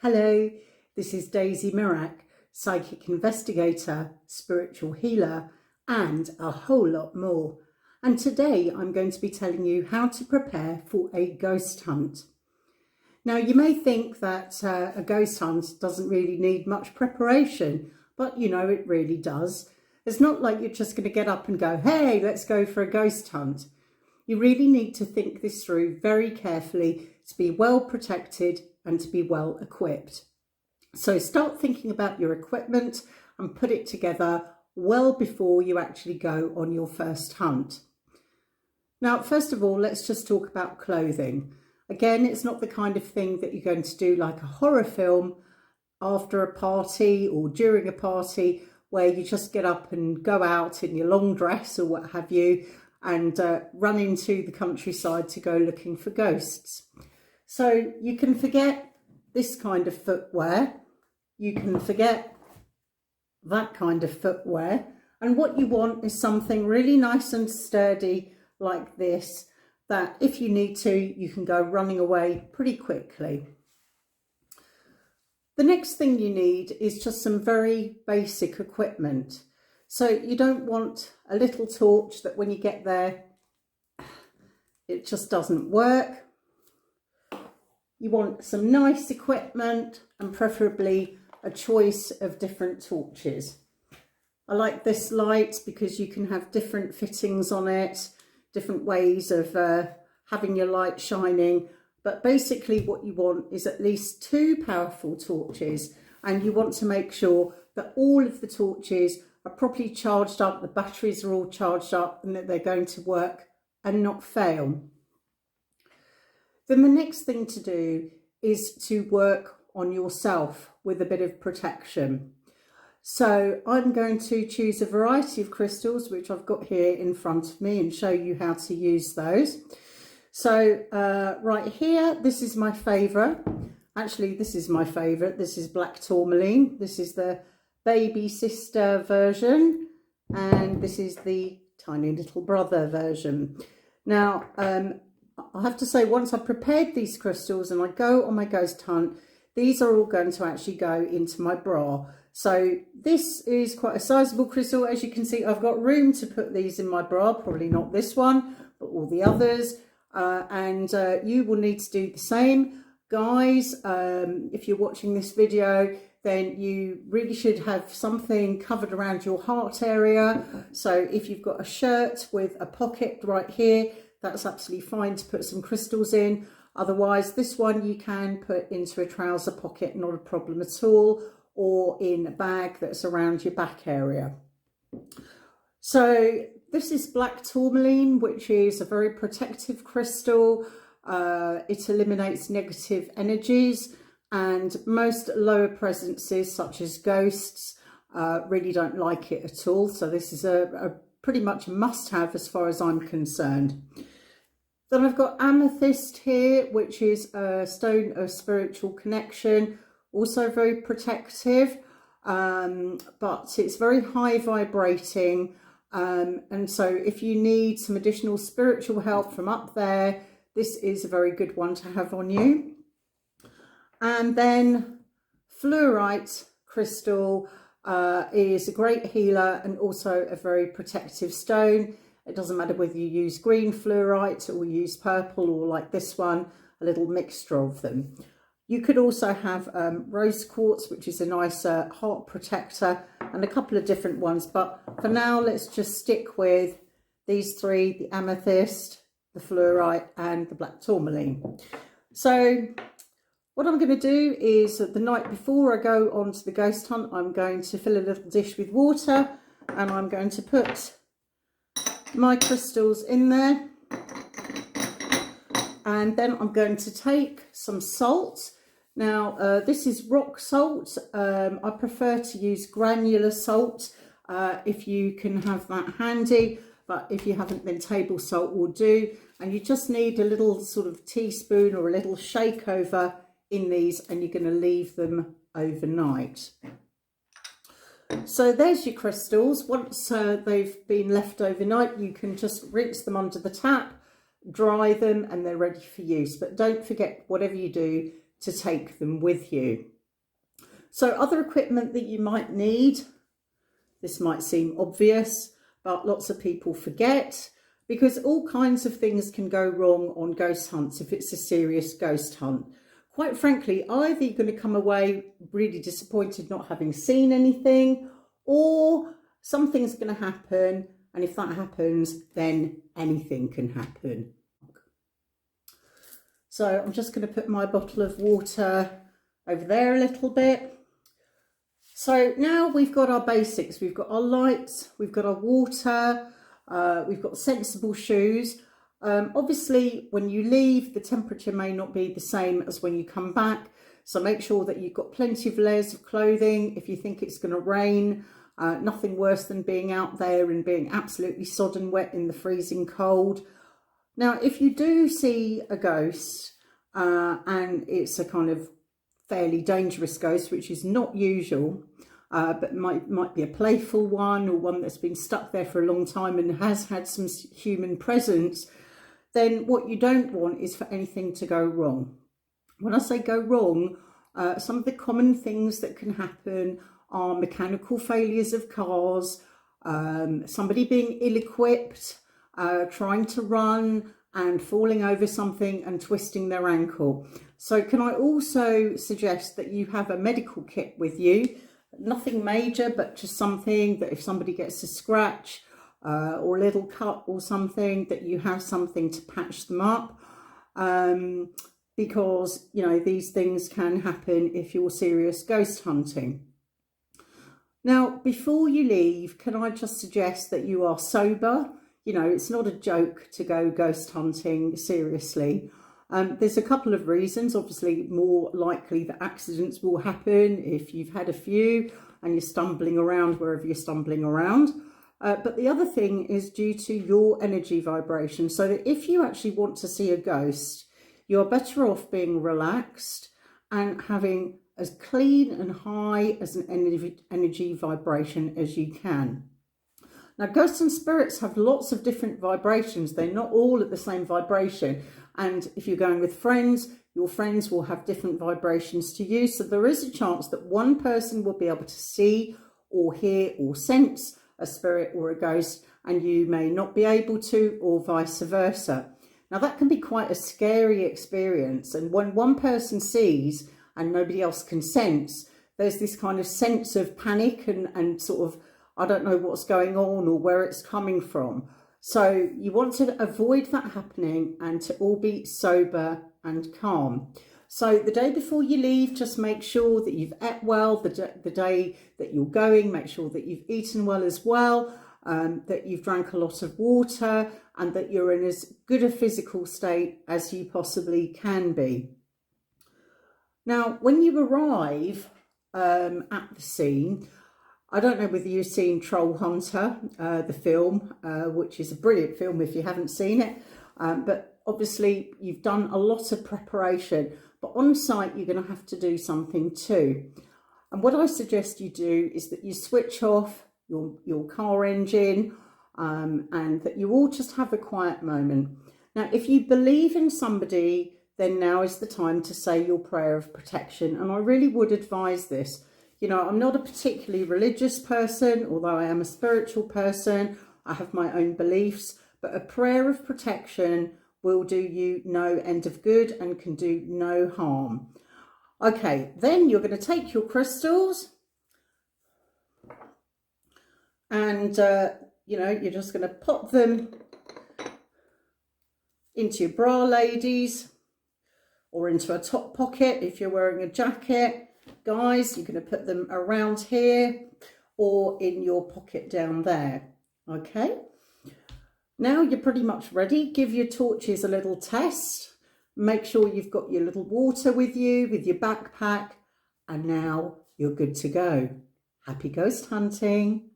Hello, this is Daisy Mirach, psychic investigator, spiritual healer, and a whole lot more. And today I'm going to be telling you how to prepare for a ghost hunt. Now, you may think that a ghost hunt doesn't really need much preparation, but you know, it really does. It's not like you're just going to get up and go, hey, let's go for a ghost hunt. You really need to think this through very carefully to be well protected and to be well equipped. So start thinking about your equipment and put it together well before you actually go on your first hunt. Now, first of all, let's just talk about clothing. Again, it's not the kind of thing that you're going to do like a horror film after a party or during a party where you just get up and go out in your long dress or what have you and run into the countryside to go looking for ghosts. So you can forget this kind of footwear, you can forget that kind of footwear, and what you want is something really nice and sturdy like this, that if you need to, you can go running away pretty quickly. The next thing you need is just some very basic equipment. So you don't want a little torch that when you get there, it just doesn't work. You want some nice equipment and preferably a choice of different torches. I like this light because you can have different fittings on it, different ways of having your light shining. But basically what you want is at least 2 powerful torches, and you want to make sure that all of the torches are properly charged up, the batteries are all charged up, and that they're going to work and not fail. Then the next thing to do is to work on yourself with a bit of protection. So I'm going to choose a variety of crystals, which I've got here in front of me, and show you how to use those. So right here, this is my favourite. Actually, this is my favourite. This is black tourmaline. This is the baby sister version, and this is the tiny little brother version. Now, I have to say, once I've prepared these crystals and I go on my ghost hunt, these are all going to actually go into my bra. So this is quite a sizable crystal. As you can see, I've got room to put these in my bra, probably not this one, but all the others. And you will need to do the same. Guys, if you're watching this video, then you really should have something covered around your heart area. So if you've got a shirt with a pocket right here, that's absolutely fine to put some crystals in. Otherwise, this one you can put into a trouser pocket, not a problem at all, or in a bag that's around your back area. So this is black tourmaline, which is a very protective crystal. It eliminates negative energies, and most lower presences such as ghosts really don't like it at all. So this is a pretty much a must-have as far as I'm concerned. Then I've got amethyst here, which is a stone of spiritual connection, also very protective, but it's very high vibrating. And so if you need some additional spiritual help from up there, this is a very good one to have on you. And then fluorite crystal is a great healer and also a very protective stone. It doesn't matter whether you use green fluorite or use purple, or like this one, a little mixture of them. You could also have rose quartz, which is a nice heart protector, and a couple of different ones. But for now, let's just stick with these 3, the amethyst, the fluorite, and the black tourmaline. So what I'm going to do is the night before I go on to the ghost hunt, I'm going to fill a little dish with water, and I'm going to put my crystals in there. And then I'm going to take some salt. Now, this is rock salt. I prefer to use granular salt if you can have that handy, but if you haven't, then table salt will do. And you just need a little sort of teaspoon or a little shake over in these, and you're going to leave them overnight. So there's your crystals. Once they've been left overnight, you can just rinse them under the tap, dry them, and they're ready for use. But don't forget, whatever you do, to take them with you. So other equipment that you might need, this might seem obvious, but lots of people forget, because all kinds of things can go wrong on ghost hunts if it's a serious ghost hunt. Quite frankly, either you're going to come away really disappointed not having seen anything, or something's going to happen, and if that happens, then anything can happen. So I'm just going to put my bottle of water over there a little bit. So now we've got our basics. We've got our lights, we've got our water, we've got sensible shoes. Obviously, when you leave, the temperature may not be the same as when you come back. So make sure that you've got plenty of layers of clothing. If you think it's going to rain, nothing worse than being out there and being absolutely sodden wet in the freezing cold. Now, if you do see a ghost and it's a kind of fairly dangerous ghost, which is not usual, but might be a playful one, or one that's been stuck there for a long time and has had some human presence, then what you don't want is for anything to go wrong. When I say go wrong, some of the common things that can happen are mechanical failures of cars, somebody being ill-equipped, trying to run and falling over something and twisting their ankle. So can I also suggest that you have a medical kit with you? Nothing major, but just something that if somebody gets a scratch or a little cut or something, that you have something to patch them up. Because, you know, these things can happen if you're serious ghost hunting. Now, before you leave, can I just suggest that you are sober? You know, it's not a joke to go ghost hunting seriously. There's a couple of reasons. Obviously, more likely that accidents will happen if you've had a few and you're stumbling around wherever you're stumbling around. But the other thing is due to your energy vibration. So that if you actually want to see a ghost, you're better off being relaxed and having as clean and high as an energy vibration as you can. Now, ghosts and spirits have lots of different vibrations. They're not all at the same vibration. And if you're going with friends, your friends will have different vibrations to you. So there is a chance that one person will be able to see or hear or sense a spirit or a ghost, and you may not be able to, or vice versa. Now, that can be quite a scary experience. And when one person sees and nobody else can sense, there's this kind of sense of panic and sort of, I don't know what's going on or where it's coming from. So you want to avoid that happening and to all be sober and calm. So the day before you leave, just make sure that you've ate well. The day that you're going, make sure that you've eaten well as well, that you've drank a lot of water, and that you're in as good a physical state as you possibly can be. Now, when you arrive at the scene, I don't know whether you've seen Troll Hunter, the film, which is a brilliant film if you haven't seen it. But obviously you've done a lot of preparation, but on site you're going to have to do something too. And what I suggest you do is that you switch off your car engine and that you all just have a quiet moment. Now, if you believe in somebody, then now is the time to say your prayer of protection. And I really would advise this. You know, I'm not a particularly religious person, although I am a spiritual person. I have my own beliefs, but a prayer of protection will do you no end of good and can do no harm. Okay, then you're going to take your crystals and, you know, you're just going to pop them into your bra, ladies, or into a top pocket if you're wearing a jacket. Guys, you're going to put them around here or in your pocket down there. Okay, now you're pretty much ready. Give your torches a little test. Make sure you've got your little water with you, with your backpack, and now you're good to go. Happy ghost hunting.